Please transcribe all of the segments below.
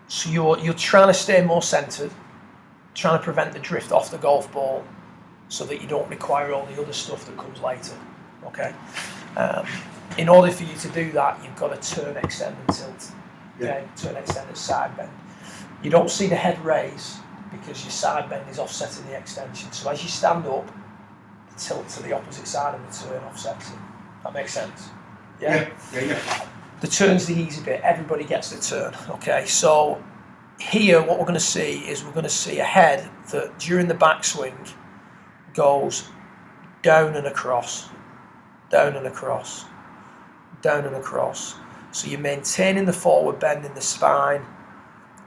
So you're trying to stay more centered, trying to prevent the drift off the golf ball, so that you don't require all the other stuff that comes later. Okay. In order for you to do that, you've got to turn, extend, and tilt. Okay. Turn, extend, and side bend. You don't see the head raise because your side bend is offsetting the extension. So as you stand up, the tilt to the opposite side and the turn offsets it. That makes sense? Yeah. The turn's the easy bit. Everybody gets the turn. Okay. So here, what we're going to see is we're going to see a head that during the backswing goes down and across, down and across, down and across. So you're maintaining the forward bend in the spine,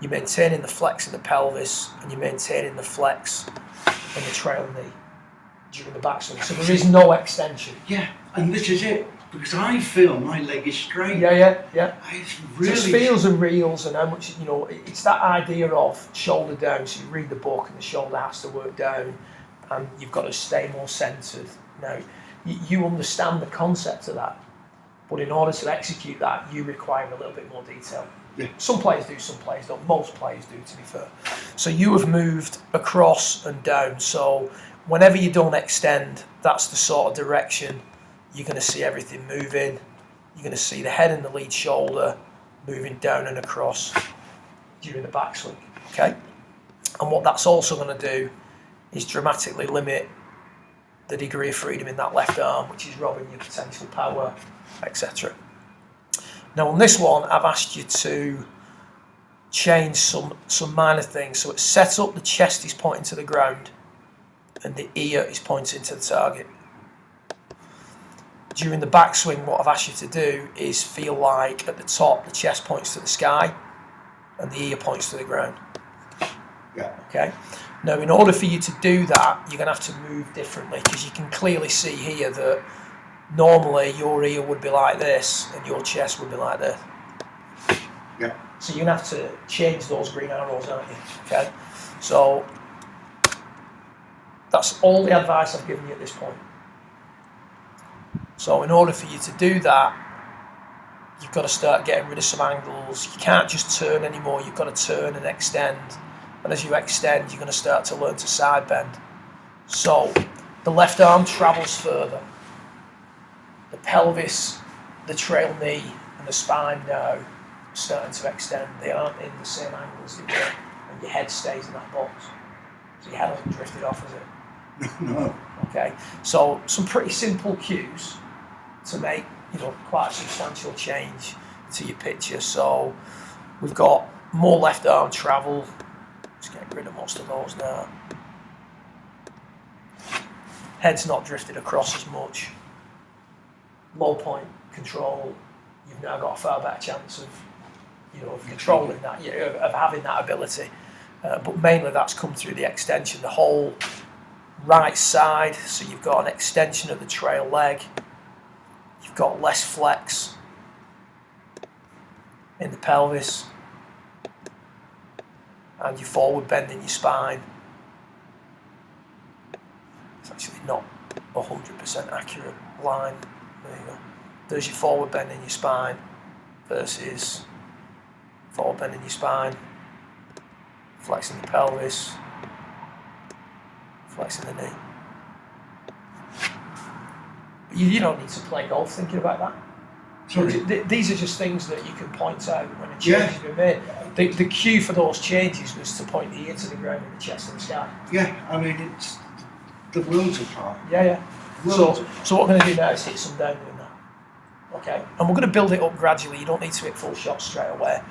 you're maintaining the flex in the pelvis, and you're maintaining the flex in the trail knee during the backswing. So there is no extension. Yeah, and this is it, because I feel my leg is straight. Yeah. It's really... Just feels and reels, and how much, it's that idea of shoulder down. So you read the book and the shoulder has to work down, and you've got to stay more centered. Now, you understand the concept of that, but in order to execute that, you require a little bit more detail. Yeah. Some players do, some players don't. Most players do, to be fair. So you have moved across and down. So whenever you don't extend, that's the sort of direction you're going to see everything moving. You're going to see the head and the lead shoulder moving down and across during the backswing. Okay? And what that's also going to do is dramatically limit the degree of freedom in that left arm, which is robbing your potential power, etc. Now on this one, I've asked you to change some minor things. So it's set up, the chest is pointing to the ground, and the ear is pointing to the target. During the backswing, what I've asked you to do is feel like at the top, the chest points to the sky, and the ear points to the ground. Yeah. Okay. Now, in order for you to do that, you're going to have to move differently, because you can clearly see here that normally your ear would be like this and your chest would be like this. Yeah. So you're going to have to change those green arrows, aren't you? Okay. So that's all the advice I've given you at this point. So in order for you to do that, you've got to start getting rid of some angles. You can't just turn anymore. You've got to turn and extend. And as you extend, you're going to start to learn to side bend. So the left arm travels further. The pelvis, the trail knee, and the spine now are starting to extend. They aren't in the same angles they were, and your head stays in that box. So your head hasn't drifted off, has it? No. Okay. So some pretty simple cues to make, quite a substantial change to your picture. So we've got more left arm travel. Let's get rid of most of those now. Head's not drifted across as much. Low point control. You've now got a far better chance of, of controlling that, of having that ability. But mainly that's come through the extension, the whole right side. So you've got an extension of the trail leg. You've got less flex in the pelvis, and you're forward bending your spine. It's actually not 100% accurate line. There you go. There's your forward bending your spine versus forward bending your spine, flexing the pelvis, flexing the knee. You don't need to play golf thinking about that. Sorry. These are just things that you can point out when a change has been made. The cue for those changes was to point the ear to the ground and the chest to the sky. Yeah, I mean, it's the worlds apart. Yeah. So what we're going to do now is hit some down doing that. Okay, and we're going to build it up gradually. You don't need to hit full shots straight away.